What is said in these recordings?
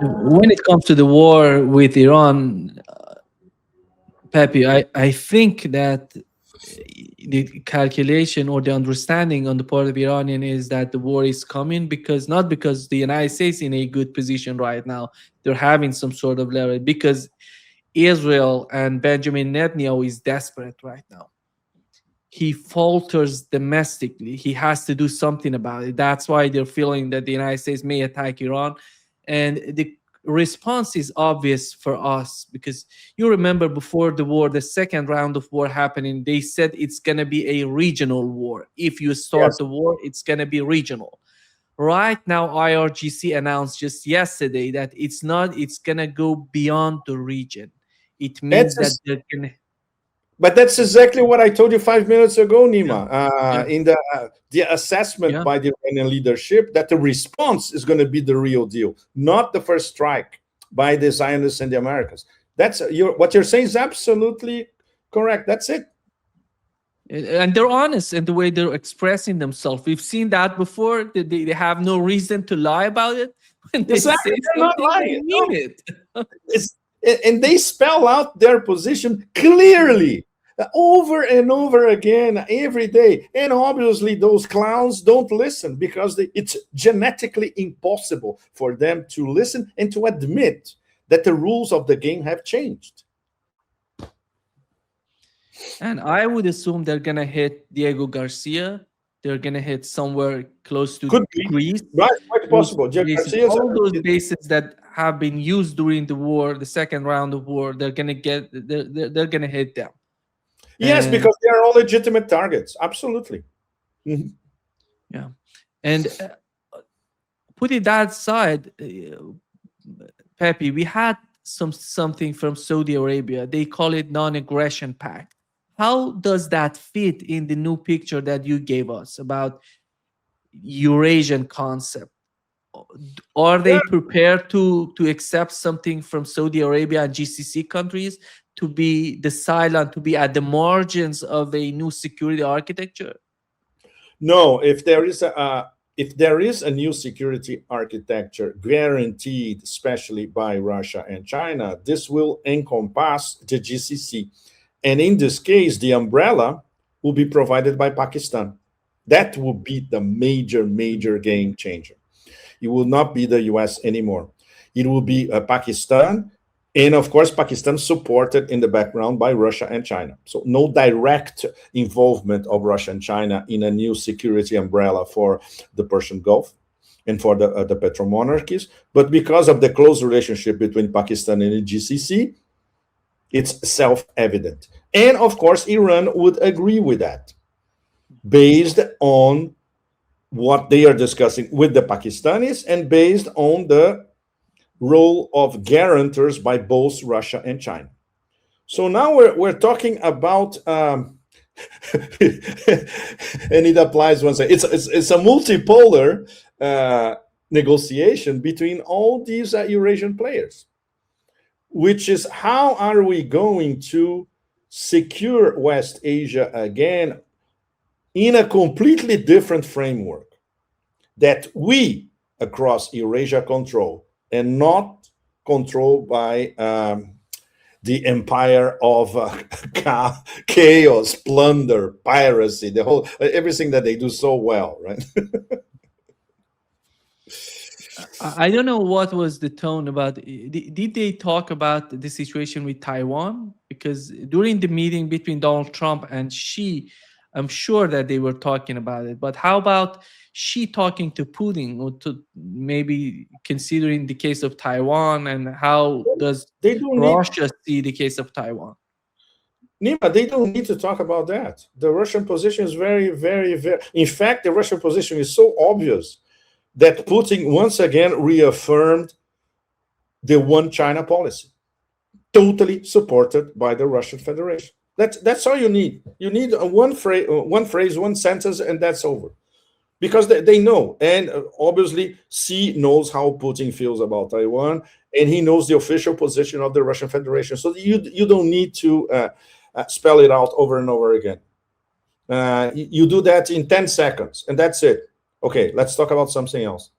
When it comes to the war with Iran, Pepe, I think that the calculation or the understanding on the part of Iranian is that the war is coming because not because the United States in a good position right now, they're having some sort of leverage, because Israel and Benjamin Netanyahu is desperate right now. He falters domestically. He has to do something about it. That's why they're feeling that the United States may attack Iran. And the response is obvious for us because you remember before the war, the second round of war happening, they said it's going to be a regional war. If you start Yes. the war, it's going to be regional. Right now, IRGC announced just yesterday that it's not, it's going to go beyond the region. It means That's that they're going to, But that's exactly what I told you 5 minutes ago, yeah, Nima. yeah, In the assessment yeah. by the Iranian leadership, that the response is going to be the real deal, not the first strike by the Zionists and the Americans. That's what you're saying is absolutely correct. That's it. And they're honest in the way they're expressing themselves. We've seen that before. They have no reason to lie about it. When they Exactly, say they're not something, they lying. No, mean it. it's, and they spell out their position clearly over and over again every day. And obviously those clowns don't listen because it's genetically impossible for them to listen and to admit that the rules of the game have changed. And I would assume they're gonna hit Diego Garcia. They're gonna hit somewhere close to Could be, Greece. right? Quite Those possible. Jack bases, Garcia's all those bases that have been used during the war, the second round of war, they're gonna get. They're gonna hit them. yes, And because they are all legitimate targets. Absolutely. Mhm. yeah, and putting that aside, Pepe, we had something from Saudi Arabia. They call it non-aggression pact. How does that fit in the new picture that you gave us about Eurasian concept? Are they Yeah. prepared to accept something from Saudi Arabia and GCC countries to be the silent, to be at the margins of a new security architecture? No, if there is a new security architecture guaranteed, especially by Russia and China, this will encompass the GCC, and in this case, the umbrella will be provided by Pakistan. That will be the major game changer. It will not be the US anymore. It will be Pakistan, and of course, Pakistan supported in the background by Russia and China. So no direct involvement of Russia and China in a new security umbrella for the Persian Gulf and for the petromonarchies. But because of the close relationship between Pakistan and the GCC, it's self-evident. And of course, Iran would agree with that based on what they are discussing with the Pakistanis and based on the role of guarantors by both Russia and China. So now we're talking about, and it applies once. It's a multipolar negotiation between all these Eurasian players, which is how are we going to secure West Asia again in a completely different framework that we across Eurasia control and not controlled by the empire of chaos, plunder, piracy, the whole everything that they do so well, right? I don't know what was the tone about. Did they talk about the situation with Taiwan? Because during the meeting between Donald Trump and Xi, I'm sure that they were talking about it. But how about Xi talking to Putin, or to maybe considering the case of Taiwan, and how does They don't need, Russia see the case of Taiwan? Nima, they don't need to talk about that. The Russian position is very. In fact, the Russian position is so obvious that Putin once again reaffirmed the one China policy, totally supported by the Russian Federation. That's all you need. You need one phrase, one sentence, and that's over. Because they know, and obviously Xi knows how Putin feels about Taiwan, and he knows the official position of the Russian Federation. So you don't need to spell it out over and over again. You do that in 10 seconds, and that's it. Okay, let's talk about something else.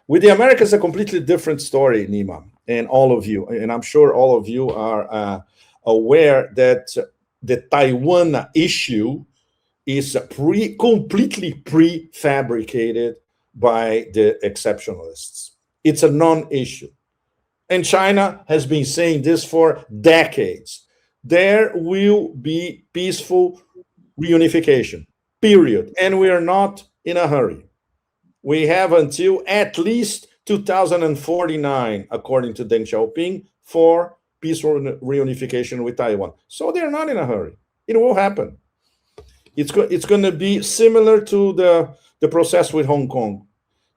With the Americans, a completely different story, Nima, and all of you. And I'm sure all of you are aware that the Taiwan issue is completely prefabricated by the exceptionalists. It's a non-issue. And China has been saying this for decades. There will be peaceful reunification, period. And we are not in a hurry. We have until at least 2049, according to Deng Xiaoping, for peaceful reunification with Taiwan. So they're not in a hurry. It will happen. It's going to be similar to the process with Hong Kong.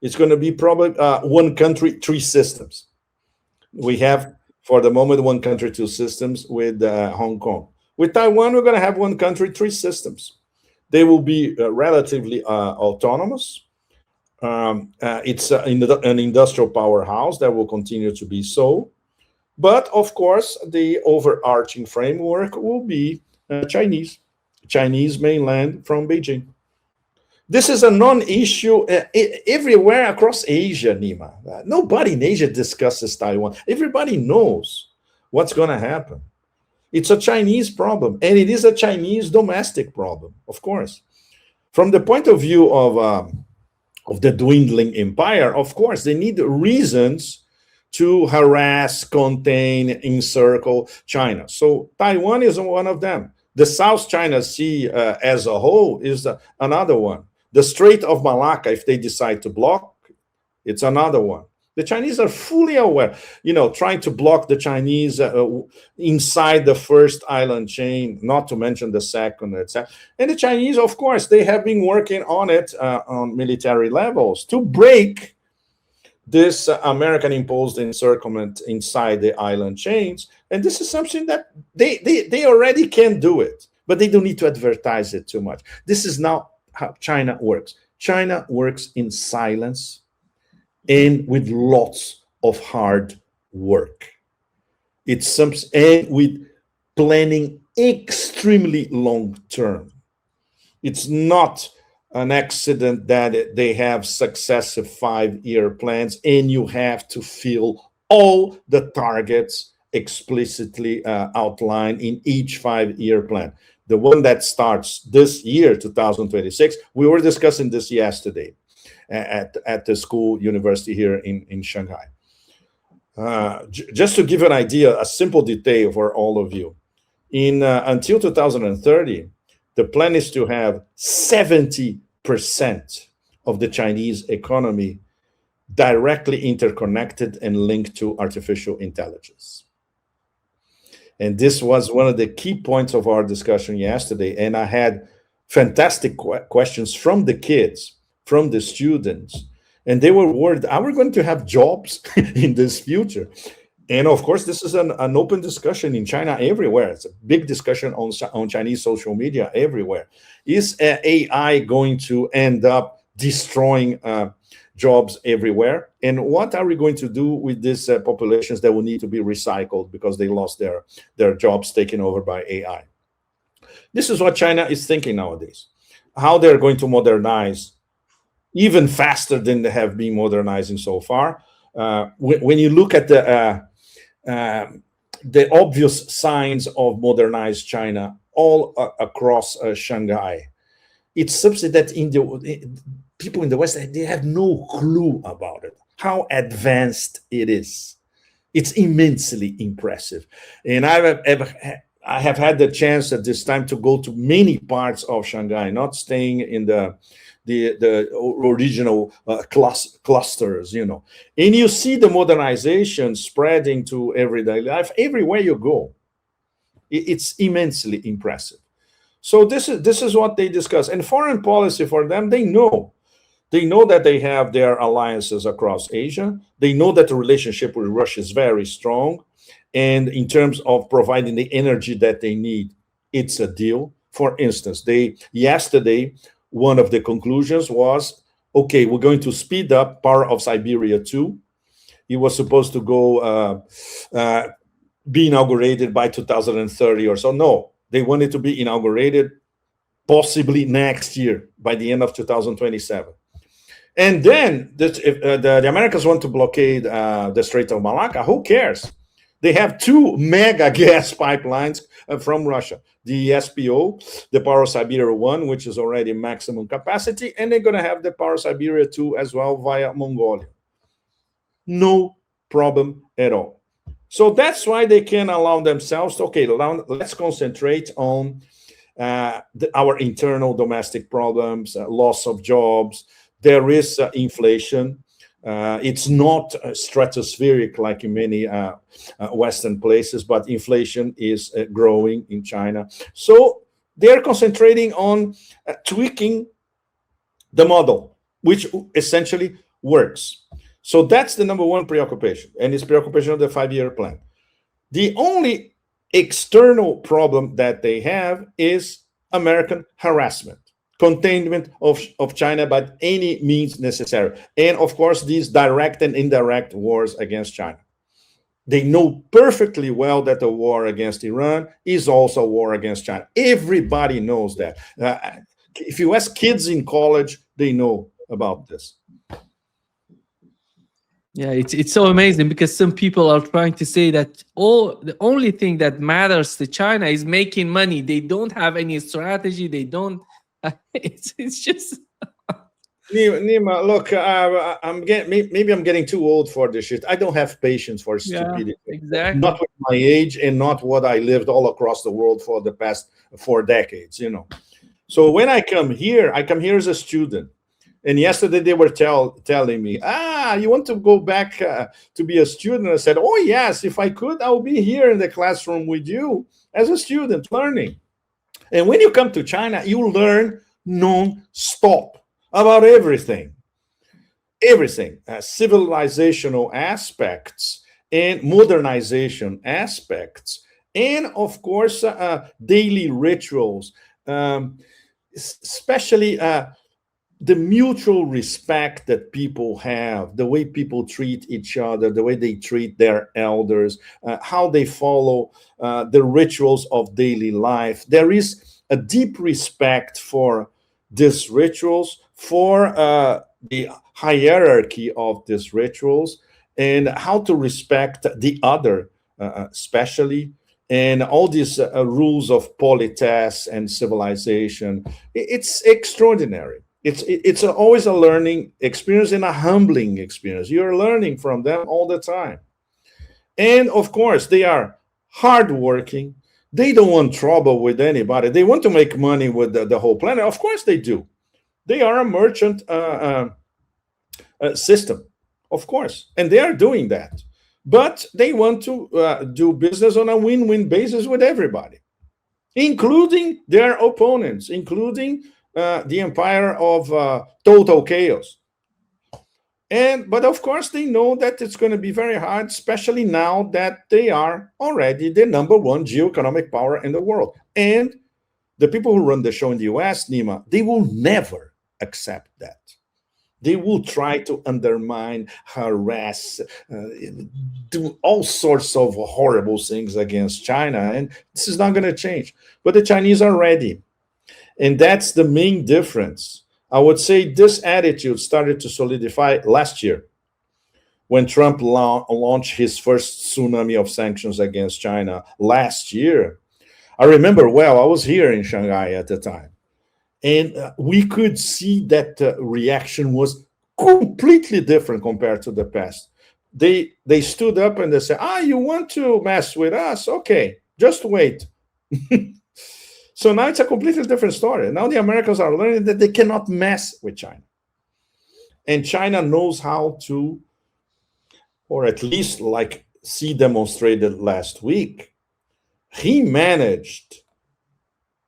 It's going to be probably one country, three systems. We have, for the moment, one country, two systems with Hong Kong. With Taiwan, we're going to have one country, three systems. They will be relatively autonomous. It's an industrial powerhouse that will continue to be so. But, of course, the overarching framework will be Chinese mainland from Beijing. This is a non-issue everywhere across Asia, Nima. Nobody in Asia discusses Taiwan. Everybody knows what's going to happen. It's a Chinese problem, and it is a Chinese domestic problem, of course. From the point of view of the dwindling empire, of course, they need reasons to harass, contain, encircle China. So Taiwan is one of them. The South China Sea as a whole is another one. The Strait of Malacca, if they decide to block, it's another one. The Chinese are fully aware, trying to block the Chinese inside the first island chain, not to mention the second, etc. And the Chinese, of course, they have been working on it on military levels to break this American-imposed encirclement inside the island chains. And this is something that they already can do it, but they don't need to advertise it too much. This is now how China works. China works in silence and with lots of hard work. It's and with planning extremely long term. It's not an accident that they have successive 5-year plans and you have to fill all the targets explicitly outlined in each 5-year plan. The one that starts this year, 2026, we were discussing this yesterday at the school university here in Shanghai. Just to give an idea, a simple detail for all of you. Until 2030, the plan is to have 70% of the Chinese economy directly interconnected and linked to artificial intelligence. And this was one of the key points of our discussion yesterday. And I had fantastic questions from the kids, from the students. And they were worried, are we going to have jobs in this future? And of course, this is an open discussion in China everywhere. It's a big discussion on Chinese social media everywhere. Is AI going to end up destroying jobs everywhere? And what are we going to do with these populations that will need to be recycled because they lost their jobs taken over by AI? This is what China is thinking nowadays. How they're going to modernize even faster than they have been modernizing so far. When you look at the obvious signs of modernized China all across Shanghai, it's something that people in the West, they have no clue about it, how advanced it is. It's immensely impressive. And I have had the chance at this time to go to many parts of Shanghai, not staying in the original clusters, and you see the modernization spreading to everyday life everywhere you go. It's immensely impressive. So this is what they discuss. And foreign policy for them, they know that they have their alliances across Asia. They know that the relationship with Russia is very strong, and in terms of providing the energy that they need, it's a deal. For instance, yesterday, one of the conclusions was, okay, we're going to speed up part of Siberia 2. It was supposed to go be inaugurated by 2030 or so. No, they wanted to be inaugurated possibly next year by the end of 2027. And then if the Americans want to blockade the Strait of Malacca, who cares? They have two mega gas pipelines from Russia. The SPO, the Power Siberia 1, which is already maximum capacity, and they're going to have the Power Siberia 2 as well via Mongolia. No problem at all. So that's why they can allow themselves to, okay, let's concentrate on our internal domestic problems, loss of jobs. There is inflation. It's not stratospheric like in many Western places, but inflation is growing in China. So they're concentrating on tweaking the model, which essentially works. So that's the number one preoccupation, and it's preoccupation of the 5-year plan. The only external problem that they have is American harassment, containment of China by any means necessary. And of course, these direct and indirect wars against China. They know perfectly well that the war against Iran is also a war against China. Everybody knows that. If you ask kids in college, they know about this. Yeah, it's so amazing because some people are trying to say that the only thing that matters to China is making money. They don't have any strategy. They don't. It's just. Nima, look, maybe I'm getting too old for this shit. I don't have patience for stupidity. Yeah, exactly. Not with my age and not what I lived all across the world for the past 4 decades. So when I come here as a student. And yesterday they were telling me, you want to go back to be a student? I said, oh, yes, if I could, I'll be here in the classroom with you as a student learning. And when you come to China, you learn non-stop about everything, civilizational aspects and modernization aspects, and of course, daily rituals, especially the mutual respect that people have, the way people treat each other, the way they treat their elders, how they follow the rituals of daily life. There is a deep respect for these rituals, for the hierarchy of these rituals, and how to respect the other, especially, and all these rules of politesse and civilization. It's extraordinary. It's always a learning experience and a humbling experience. You're learning from them all the time. And of course, they are hardworking. They don't want trouble with anybody. They want to make money with the whole planet. Of course they do. They are a merchant system, of course. And they are doing that. But they want to do business on a win-win basis with everybody, including their opponents, including the empire of total chaos. But of course, they know that it's going to be very hard, especially now that they are already the number one geoeconomic power in the world. And the people who run the show in the US, Nima, they will never accept that. They will try to undermine, harass, do all sorts of horrible things against China. And this is not going to change. But the Chinese are ready. And that's the main difference. I would say this attitude started to solidify last year when Trump launched his first tsunami of sanctions against China last year. I remember well, I was here in Shanghai at the time. And we could see that the reaction was completely different compared to the past. They stood up and they said, you want to mess with us? Okay, just wait. So now it's a completely different story. Now the Americans are learning that they cannot mess with China. And China knows how to, or at least like Xi demonstrated last week, he managed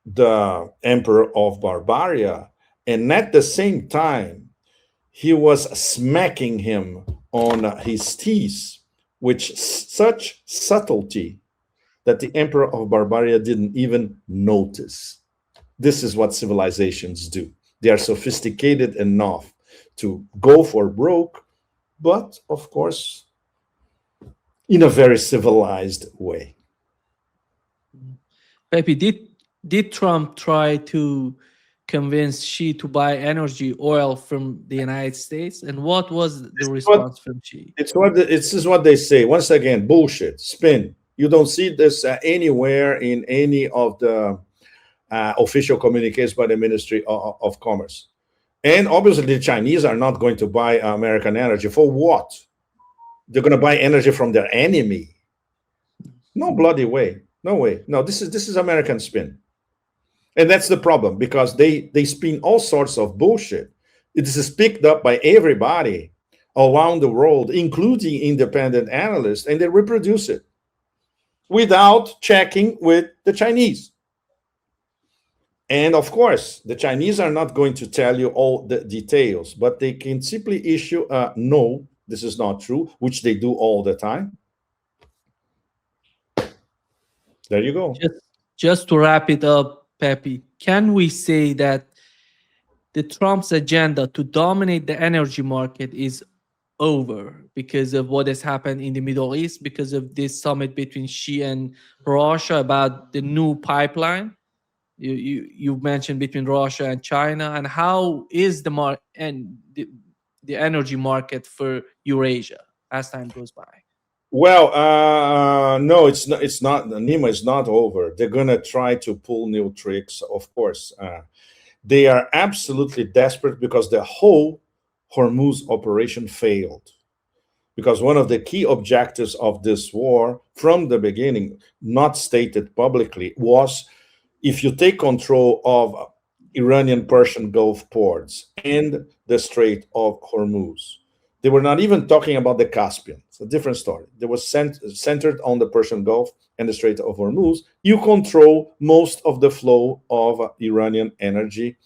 the Emperor of Barbaria, and at the same time, he was smacking him on his teeth with such subtlety that the Emperor of Barbaria didn't even notice. This is what civilizations do. They are sophisticated enough to go for broke, but of course, in a very civilized way. Pepe, did Trump try to convinced Xi to buy energy oil from the United States? And what was the This is what response from Xi? this is what they say. Once again, bullshit, spin. You don't see this anywhere in any of the official communiques by the Ministry of Commerce. And obviously, the Chinese are not going to buy American energy. For what? They're going to buy energy from their enemy. No bloody way. No way. No, this is American spin. And that's the problem, because they spin all sorts of bullshit. It is picked up by everybody around the world, including independent analysts, and they reproduce it without checking with the Chinese. And of course, the Chinese are not going to tell you all the details, but they can simply issue a no, this is not true, which they do all the time. There you go. Just to wrap it up, Pepe, can we say that the Trump's agenda to dominate the energy market is over because of what has happened in the Middle East, because of this summit between Xi and Russia about the new pipeline you mentioned between Russia and China, and how is the energy market for Eurasia as time goes by? Well, no, it's not. It's not. Nima is not over. They're gonna try to pull new tricks. Of course, they are absolutely desperate because the whole Hormuz operation failed. Because one of the key objectives of this war, from the beginning, not stated publicly, was if you take control of Iranian Persian Gulf ports and the Strait of Hormuz. They were not even talking about the Caspian. It's a different story. They were centered on the Persian Gulf and the Strait of Hormuz. You control most of the flow of Iranian energy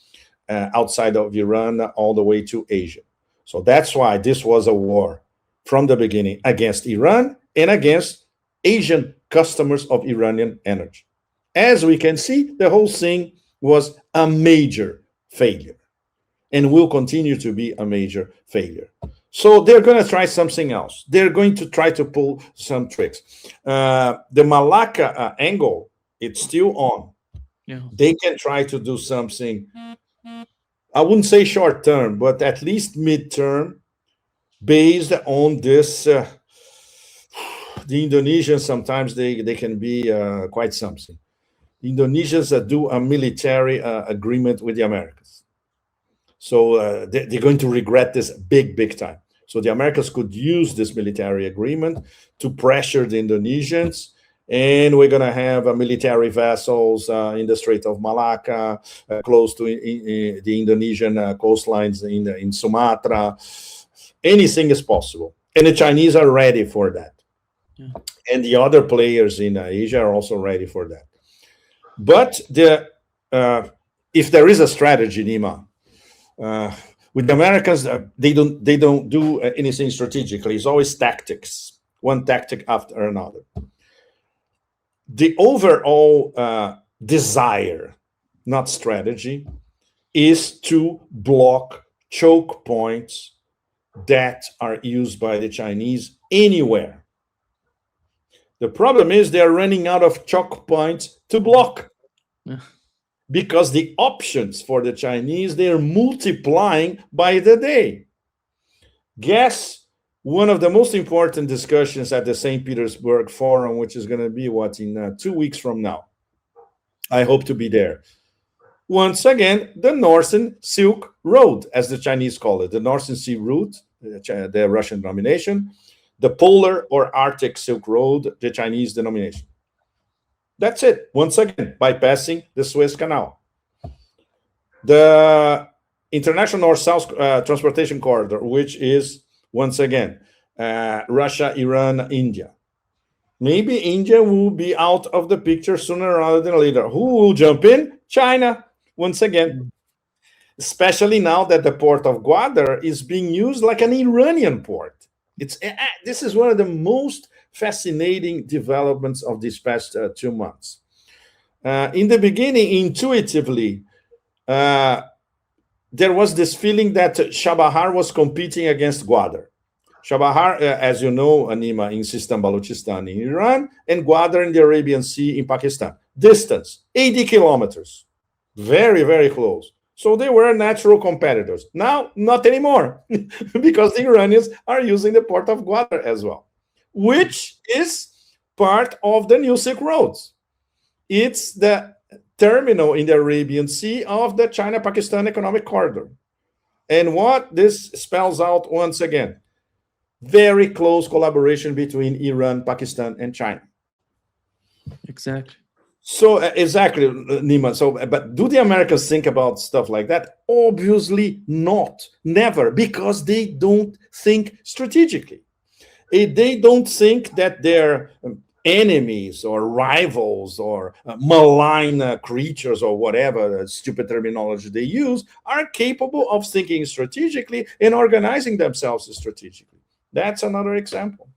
outside of Iran all the way to Asia. So that's why this was a war from the beginning against Iran and against Asian customers of Iranian energy. As we can see, the whole thing was a major failure and will continue to be a major failure. So they're going to try something else. They're going to try to pull some tricks. The Malacca angle, it's still on. Yeah. They can try to do something, I wouldn't say short term, but at least mid-term, based on this. The Indonesians, sometimes they can be quite something. The Indonesians do a military agreement with the Americans. So they're going to regret this big time. So the Americans could use this military agreement to pressure the Indonesians, and we're going to have military vessels in the Strait of Malacca, close to the Indonesian coastlines in Sumatra. Anything is possible. And the Chinese are ready for that. Yeah. And the other players in Asia are also ready for that. But if there is a strategy, Nima, with the Americans, they don't do anything strategically. It's always tactics, one tactic after another. The overall desire, not strategy, is to block choke points that are used by the Chinese anywhere. The problem is they're running out of choke points to block. Yeah. Because the options for the Chinese, they're multiplying by the day. Guess one of the most important discussions at the St. Petersburg Forum, which is going to be in 2 weeks from now. I hope to be there. Once again, the Northern Silk Road, as the Chinese call it, the Northern Sea Route, the Russian denomination, the Polar or Arctic Silk Road, the Chinese denomination. That's it. Once again, bypassing the Suez Canal. The International North-South Transportation Corridor, which is, once again, Russia, Iran, India. Maybe India will be out of the picture sooner rather than later. Who will jump in? China, once again. Especially now that the port of Gwadar is being used like an Iranian port. This is one of the most fascinating developments of these past 2 months. In the beginning, intuitively, there was this feeling that Chabahar was competing against Gwadar. Chabahar, as you know, Anima, in Sistan Balochistan in Iran, and Gwadar in the Arabian Sea in Pakistan. Distance, 80 kilometers. Very, very close. So they were natural competitors. Now, not anymore, because the Iranians are using the port of Gwadar as well, which is part of the new Silk Roads. It's the terminal in the Arabian Sea of the China-Pakistan economic corridor. And what this spells out once again, very close collaboration between Iran, Pakistan, and China. Exactly. So exactly, Nima. So, but do the Americans think about stuff like that? Obviously not, never, because they don't think strategically. They don't think that their enemies or rivals or malign creatures or whatever stupid terminology they use are capable of thinking strategically and organizing themselves strategically. That's another example.